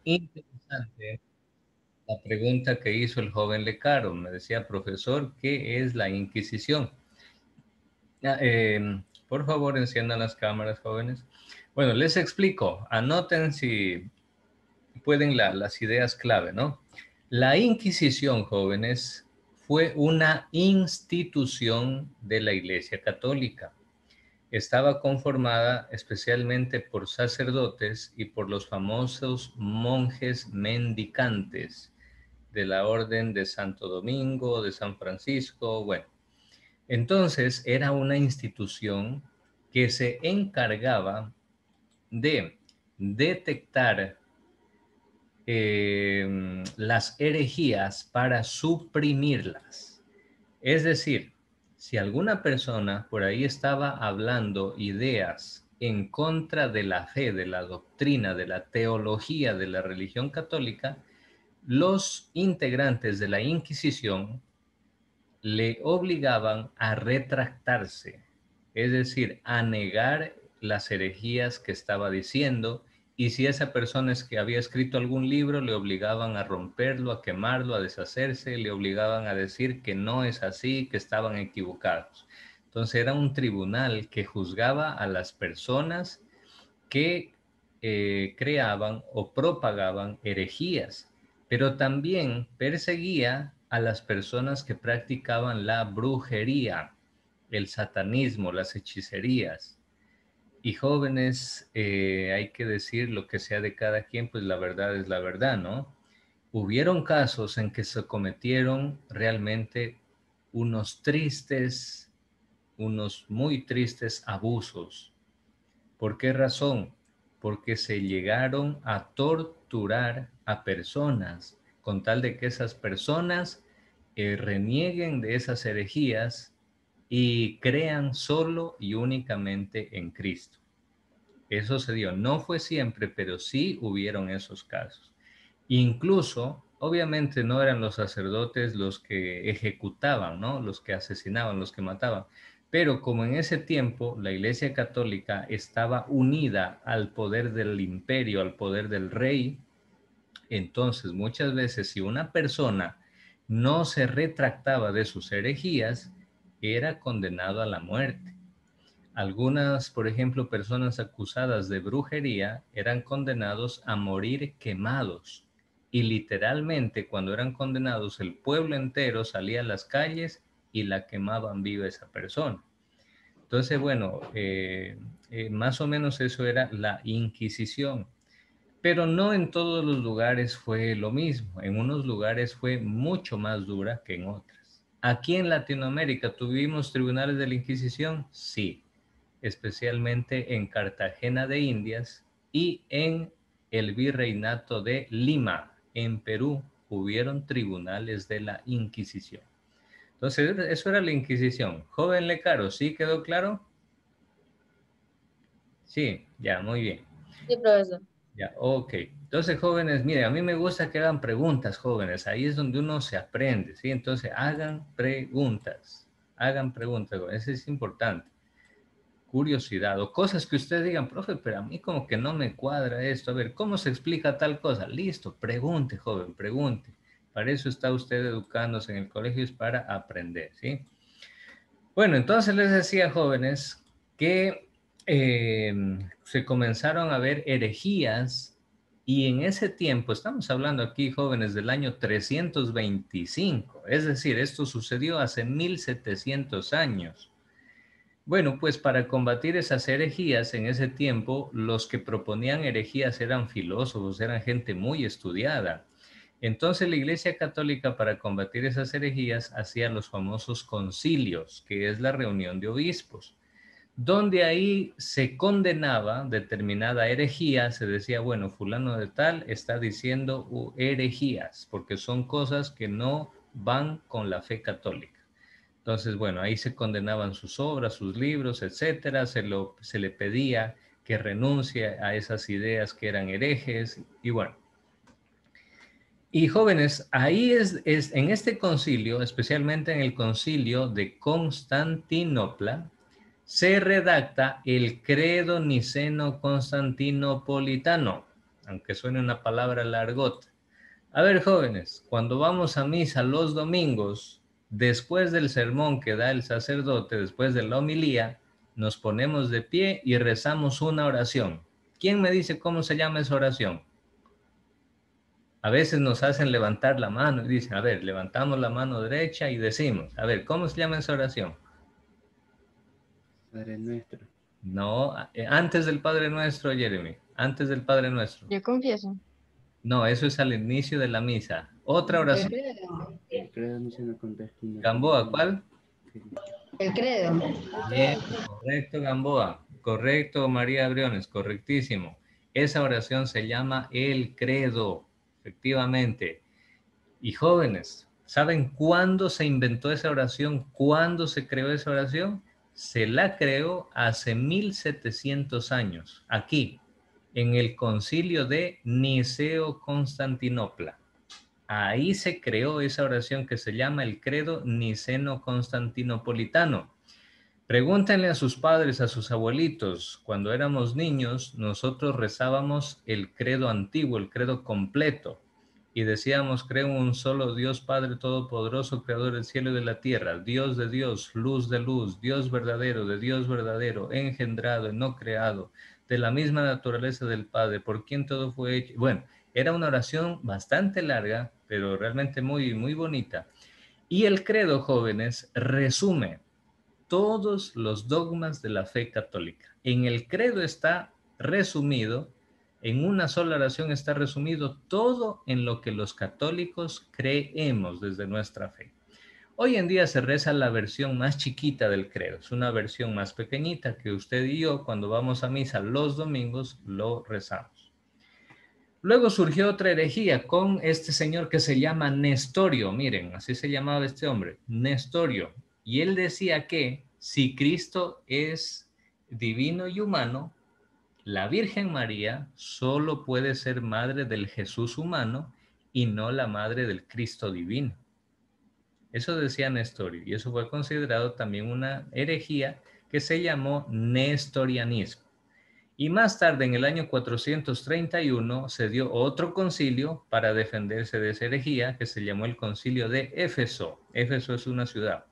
interesante la pregunta que hizo el joven Lecaro. Me decía, profesor, ¿qué es la Inquisición? Ah, por favor, enciendan las cámaras, jóvenes. Bueno, les explico. Anoten si pueden las ideas clave, ¿no? La Inquisición, jóvenes, fue una institución de la Iglesia Católica. Estaba conformada especialmente por sacerdotes y por los famosos monjes mendicantes de la Orden de Santo Domingo, de San Francisco, bueno. Entonces era una institución que se encargaba de detectar las herejías para suprimirlas. Es decir, si alguna persona por ahí estaba hablando ideas en contra de la fe, de la doctrina, de la teología de la religión católica, los integrantes de la Inquisición le obligaban a retractarse, es decir, a negar las herejías que estaba diciendo, y si esa persona es que había escrito algún libro, le obligaban a romperlo, a quemarlo, a deshacerse, le obligaban a decir que no es así, que estaban equivocados. Entonces era un tribunal que juzgaba a las personas que creaban o propagaban herejías, pero también perseguía a las personas que practicaban la brujería, el satanismo, las hechicerías. Y jóvenes, hay que decir lo que sea de cada quien, pues la verdad es la verdad, ¿no? Hubieron casos en que se cometieron realmente unos tristes, unos muy tristes abusos. ¿Por qué razón? Porque se llegaron a torturar a personas con tal de que esas personas renieguen de esas herejías y crean solo y únicamente en Cristo. Eso se dio. No fue siempre, pero sí hubieron esos casos. Incluso, obviamente no eran los sacerdotes los que ejecutaban, ¿no? Los que asesinaban, los que mataban. Pero como en ese tiempo la Iglesia Católica estaba unida al poder del imperio, al poder del rey, entonces muchas veces si una persona no se retractaba de sus herejías, era condenado a la muerte. Algunas, por ejemplo, personas acusadas de brujería eran condenados a morir quemados. Y literalmente cuando eran condenados el pueblo entero salía a las calles y la quemaban viva esa persona. Entonces, bueno, más o menos eso era la Inquisición. Pero no en todos los lugares fue lo mismo. En unos lugares fue mucho más dura que en otras. Aquí en Latinoamérica tuvimos tribunales de la Inquisición, sí, especialmente en Cartagena de Indias y en el Virreinato de Lima, en Perú, hubieron tribunales de la Inquisición. Entonces, eso era la Inquisición. Joven Lecaro, ¿sí quedó claro? Sí, ya, muy bien. Sí, profesor. Ya, ok. Entonces, jóvenes, mire, a mí me gusta que hagan preguntas, jóvenes. Ahí es donde uno se aprende, ¿sí? Entonces, hagan preguntas. Hagan preguntas, jóvenes. Eso es importante. Curiosidad o cosas que ustedes digan, profe, pero a mí como que no me cuadra esto. A ver, ¿cómo se explica tal cosa? Listo, pregunte, joven, pregunte. Para eso está usted educándose en el colegio, es para aprender, ¿sí? Bueno, entonces les decía, jóvenes, que se comenzaron a ver herejías y en ese tiempo, estamos hablando aquí, jóvenes, del año 325, es decir, esto sucedió hace 1700 años. Bueno, pues para combatir esas herejías en ese tiempo, los que proponían herejías eran filósofos, eran gente muy estudiada. Entonces la Iglesia Católica para combatir esas herejías hacía los famosos concilios, que es la reunión de obispos, donde ahí se condenaba determinada herejía, se decía, bueno, fulano de tal está diciendo herejías, porque son cosas que no van con la fe católica. Entonces, bueno, ahí se condenaban sus obras, sus libros, etcétera, se le pedía que renuncie a esas ideas que eran herejes, y bueno. Y jóvenes, ahí es en este concilio, especialmente en el concilio de Constantinopla, se redacta el credo niceno constantinopolitano. aunque suene una palabra largota. A ver, jóvenes, cuando vamos a misa los domingos, después del sermón que da el sacerdote, después de la homilía, nos ponemos de pie y rezamos una oración. ¿Quién me dice cómo se llama esa oración? A veces nos hacen levantar la mano y dicen, a ver, levantamos la mano derecha y decimos, a ver, ¿cómo se llama esa oración? Padre nuestro. No, antes del Padre Nuestro, Jeremy, antes del Padre Nuestro. Yo confieso. No, eso es al inicio de la misa. Otra El oración. credo. El credo no se nos contesta. Gamboa, ¿cuál? El credo. Bien, correcto, Gamboa. Correcto, María Briones, correctísimo. Esa oración se llama el credo, efectivamente. Y jóvenes, ¿saben cuándo se inventó esa oración? ¿Cuándo se creó esa oración? Se la creó hace 1700 años, aquí, en el concilio de Niceo-Constantinopla. Ahí se creó esa oración que se llama el credo niceno-constantinopolitano. Pregúntenle a sus padres, a sus abuelitos, cuando éramos niños, nosotros rezábamos el credo antiguo, el credo completo, y decíamos, creo en un solo Dios Padre Todopoderoso, Creador del cielo y de la tierra, Dios de Dios, luz de luz, Dios verdadero, de Dios verdadero, engendrado y no creado, de la misma naturaleza del Padre, por quien todo fue hecho. Bueno, era una oración bastante larga, pero realmente muy, muy bonita. Y el credo, jóvenes, resume todos los dogmas de la fe católica. En el credo está resumido, en una sola oración está resumido todo en lo que los católicos creemos desde nuestra fe. Hoy en día se reza la versión más chiquita del credo, es una versión más pequeñita que usted y yo cuando vamos a misa los domingos lo rezamos. Luego surgió otra herejía con este señor que se llama Nestorio, miren, así se llamaba este hombre, Nestorio, y él decía que si Cristo es divino y humano, la Virgen María solo puede ser madre del Jesús humano y no la madre del Cristo divino. Eso decía Nestorio, y eso fue considerado también una herejía que se llamó nestorianismo. Y más tarde, en el año 431, se dio otro concilio para defenderse de esa herejía, que se llamó el concilio de Éfeso. Éfeso es una ciudad.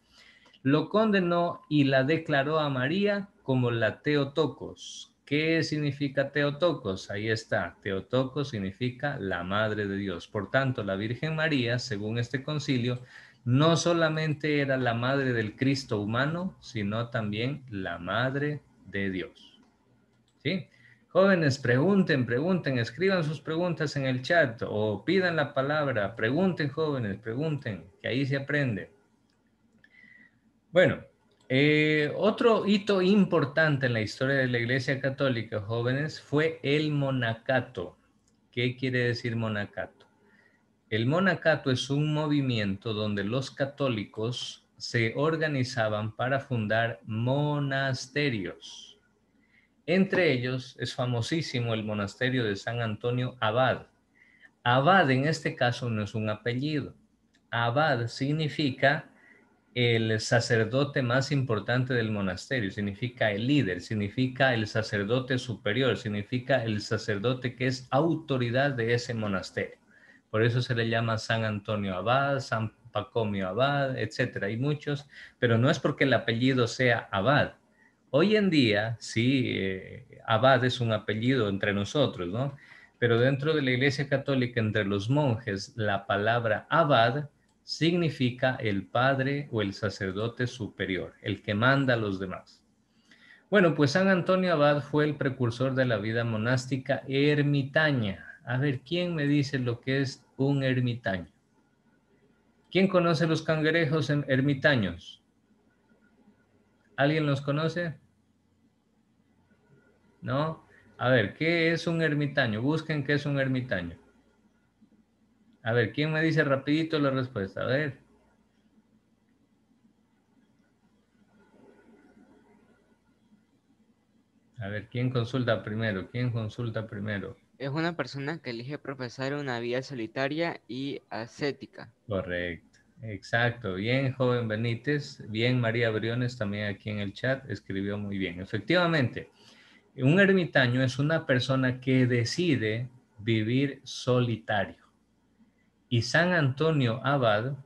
Lo condenó y la declaró a María como la Theotokos. ¿Qué significa Theotokos? Ahí está. Theotokos significa la Madre de Dios. Por tanto, la Virgen María, según este concilio, no solamente era la Madre del Cristo humano, sino también la Madre de Dios. ¿Sí? Jóvenes, pregunten, escriban sus preguntas en el chat o pidan la palabra. Pregunten, jóvenes, pregunten, que ahí se aprende. Bueno, otro hito importante en la historia de la Iglesia Católica, jóvenes, fue el monacato. ¿Qué quiere decir monacato? El monacato es un movimiento donde los católicos se organizaban para fundar monasterios. Entre ellos es famosísimo el monasterio de San Antonio Abad. Abad en este caso no es un apellido. Abad significa el sacerdote más importante del monasterio, significa el líder, significa el sacerdote superior, significa el sacerdote que es autoridad de ese monasterio. Por eso se le llama San Antonio Abad, San Pacomio Abad, etcétera. Hay muchos, pero no es porque el apellido sea Abad. Hoy en día, sí, Abad es un apellido entre nosotros, ¿no? Pero dentro de la Iglesia Católica, entre los monjes, la palabra Abad significa el padre o el sacerdote superior, el que manda a los demás. Bueno, pues San Antonio Abad fue el precursor de la vida monástica ermitaña. A ver, ¿quién me dice lo que es un ermitaño? ¿Quién conoce los cangrejos ermitaños? ¿Alguien los conoce? ¿No? A ver, ¿qué es un ermitaño? Busquen qué es un ermitaño. A ver, ¿quién me dice rapidito la respuesta? A ver. A ver, ¿quién consulta primero? ¿Quién consulta primero? Es una persona que elige profesar una vida solitaria y ascética. Correcto, exacto. Bien, joven Benítez. Bien, María Briones también aquí en el chat escribió muy bien. Efectivamente, un ermitaño es una persona que decide vivir solitario. Y San Antonio Abad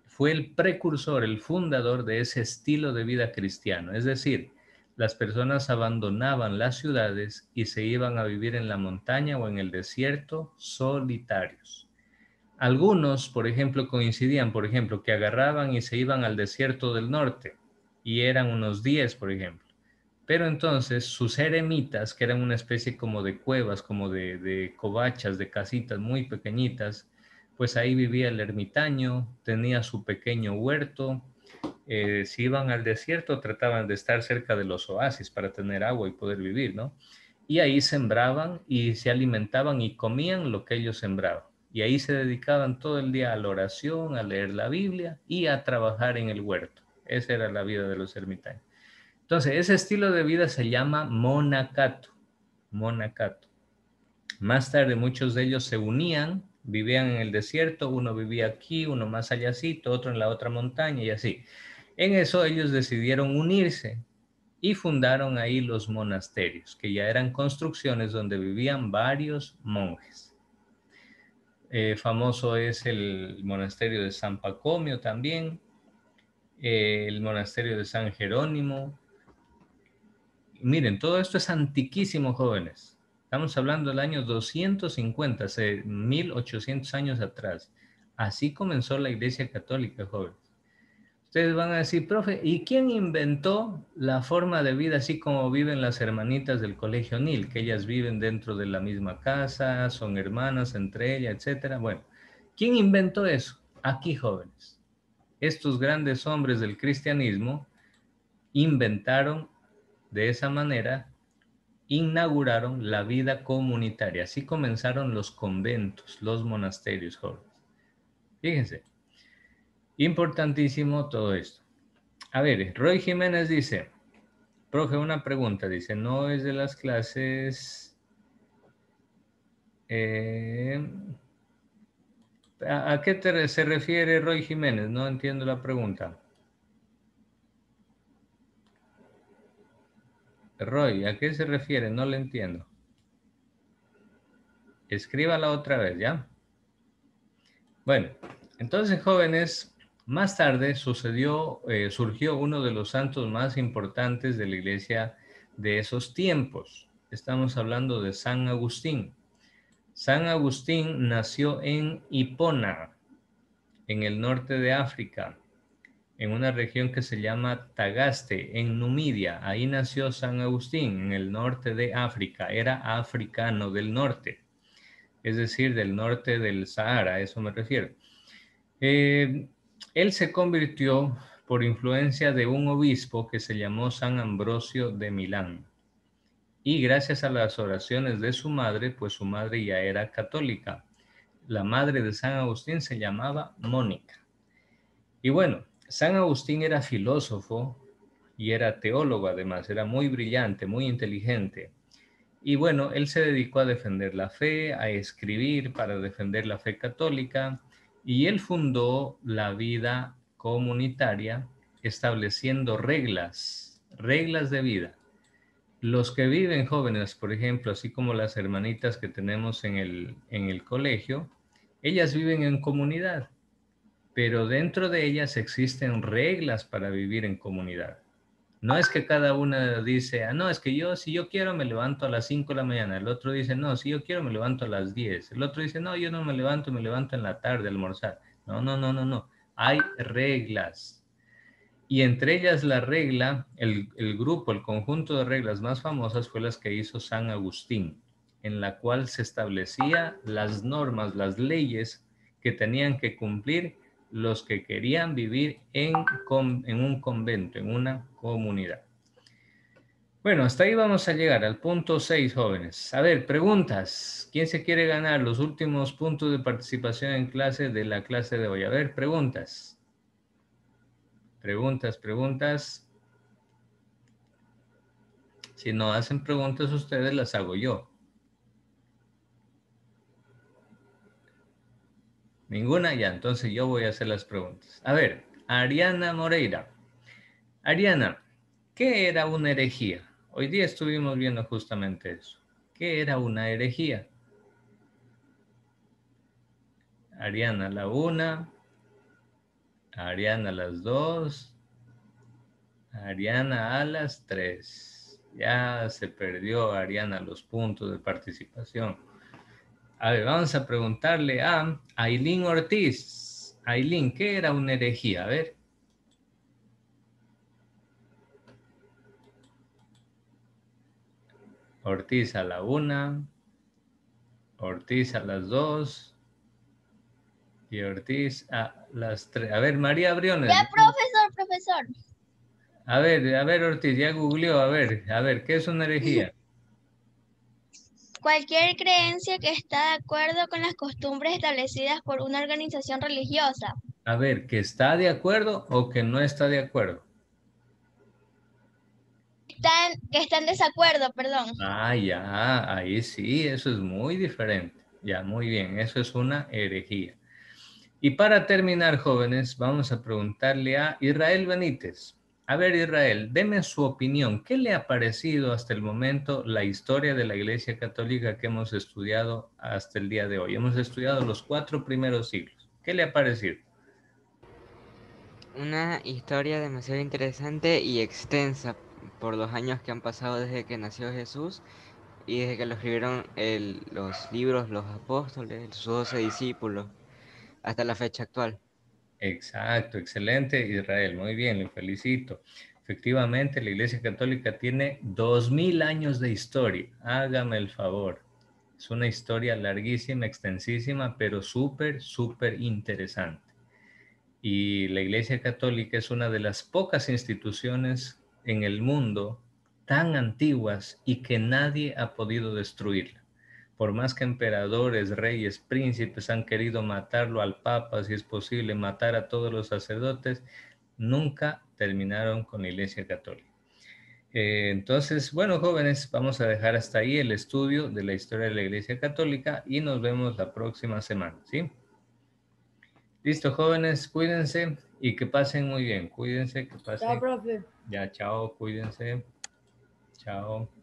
fue el precursor, el fundador de ese estilo de vida cristiano. Es decir, las personas abandonaban las ciudades y se iban a vivir en la montaña o en el desierto solitarios. Algunos, por ejemplo, coincidían, por ejemplo, que agarraban y se iban al desierto del norte y eran unos 10, por ejemplo. Pero entonces sus eremitas, que eran una especie como de cuevas, como de covachas, de casitas muy pequeñitas, pues ahí vivía el ermitaño, tenía su pequeño huerto. Si iban al desierto, trataban de estar cerca de los oasis para tener agua y poder vivir, ¿no? Y ahí sembraban y se alimentaban y comían lo que ellos sembraban. Y ahí se dedicaban todo el día a la oración, a leer la Biblia y a trabajar en el huerto. Esa era la vida de los ermitaños. Entonces, ese estilo de vida se llama monacato. Monacato. Más tarde, muchos de ellos se unían, vivían en el desierto, uno vivía aquí, uno más allácito, otro en la otra montaña y así. En eso ellos decidieron unirse y fundaron ahí los monasterios, que ya eran construcciones donde vivían varios monjes. Famoso es el monasterio de San Pacomio también, el monasterio de San Jerónimo. Miren, todo esto es antiquísimo, jóvenes. Estamos hablando del año 250, hace 1800 años atrás. Así comenzó la Iglesia Católica, jóvenes. Ustedes van a decir, profe, ¿y quién inventó la forma de vida así como viven las hermanitas del Colegio Nil? Que ellas viven dentro de la misma casa, son hermanas entre ellas, etcétera. Bueno, ¿quién inventó eso? Aquí, jóvenes. Estos grandes hombres del cristianismo inventaron de esa manera, inauguraron la vida comunitaria. Así comenzaron los conventos, los monasterios, jóvenes. Fíjense, importantísimo todo esto. A ver, Roy Jiménez dice, profe, una pregunta, dice, no es de las clases... ¿a qué se refiere Roy Jiménez? No entiendo la pregunta. Roy, ¿a qué se refiere? No le entiendo. Escríbala otra vez, ¿ya? Bueno, entonces, jóvenes, más tarde surgió uno de los santos más importantes de la iglesia de esos tiempos. Estamos hablando de San Agustín. San Agustín nació en Hipona, en el norte de África, en una región que se llama Tagaste, en Numidia. Ahí nació San Agustín, en el norte de África. Era africano del norte, es decir, del norte del Sahara, a eso me refiero. Él se convirtió por influencia de un obispo que se llamó San Ambrosio de Milán. Y gracias a las oraciones de su madre, pues su madre ya era católica. La madre de San Agustín se llamaba Mónica. Y bueno, San Agustín era filósofo y era teólogo además, era muy brillante, muy inteligente. Y bueno, él se dedicó a defender la fe, a escribir para defender la fe católica, y él fundó la vida comunitaria estableciendo reglas de vida. Los que viven jóvenes, por ejemplo, así como las hermanitas que tenemos en el colegio, ellas viven en comunidad, pero dentro de ellas existen reglas para vivir en comunidad. No es que cada una dice, no, es que si yo quiero me levanto a las 5 de la mañana. El otro dice, no, si yo quiero me levanto a las 10. El otro dice, no, yo no me levanto en la tarde a almorzar. No. Hay reglas. Y entre ellas la regla, el grupo, el conjunto de reglas más famosas fue las que hizo San Agustín, en la cual se establecía las normas, las leyes que tenían que cumplir los que querían vivir en un convento, en una comunidad. Bueno, hasta ahí vamos a llegar, al punto 6, jóvenes. A ver, preguntas. ¿Quién se quiere ganar los últimos puntos de participación en clase de la clase de hoy? A ver, preguntas. Preguntas. Si no hacen preguntas ustedes, las hago yo. Ninguna, ya, entonces yo voy a hacer las preguntas. A ver, Ariana Moreira. Ariana, ¿qué era una herejía? Hoy día estuvimos viendo justamente eso. ¿Qué era una herejía? Ariana a la 1. Ariana a las 2. Ariana a las 3. Ya se perdió Ariana los puntos de participación. A ver, vamos a preguntarle a Aileen Ortiz. Aileen, ¿qué era una herejía? A ver. Ortiz a la 1. Ortiz a las 2. Y Ortiz a las 3. A ver, María Briones. Ya, profesor. A ver, Ortiz, ya googleó. A ver, ¿qué es una herejía? Cualquier creencia que está de acuerdo con las costumbres establecidas por una organización religiosa. A ver, ¿que está de acuerdo o que no está de acuerdo? Que está en desacuerdo, perdón. Ah, ya, ahí sí, eso es muy diferente. Ya, muy bien, eso es una herejía. Y para terminar, jóvenes, vamos a preguntarle a Israel Benítez. A ver, Israel, deme su opinión. ¿Qué le ha parecido hasta el momento la historia de la Iglesia Católica que hemos estudiado hasta el día de hoy? Hemos estudiado los 4 primeros siglos. ¿Qué le ha parecido? Una historia demasiado interesante y extensa por los años que han pasado desde que nació Jesús y desde que lo escribieron los libros, los apóstoles, sus 12 discípulos, hasta la fecha actual. Exacto, excelente, Israel. Muy bien, le felicito. Efectivamente, la Iglesia Católica tiene 2000 años de historia. Hágame el favor. Es una historia larguísima, extensísima, pero súper, súper interesante. Y la Iglesia Católica es una de las pocas instituciones en el mundo tan antiguas y que nadie ha podido destruirla. Por más que emperadores, reyes, príncipes han querido matarlo al Papa, si es posible, matar a todos los sacerdotes, nunca terminaron con la Iglesia Católica. Entonces, bueno, jóvenes, vamos a dejar hasta ahí el estudio de la historia de la Iglesia Católica y nos vemos la próxima semana, ¿sí? Listo, jóvenes, cuídense y que pasen muy bien. Cuídense, que pasen. Chao, profe. Ya, chao, cuídense. Chao.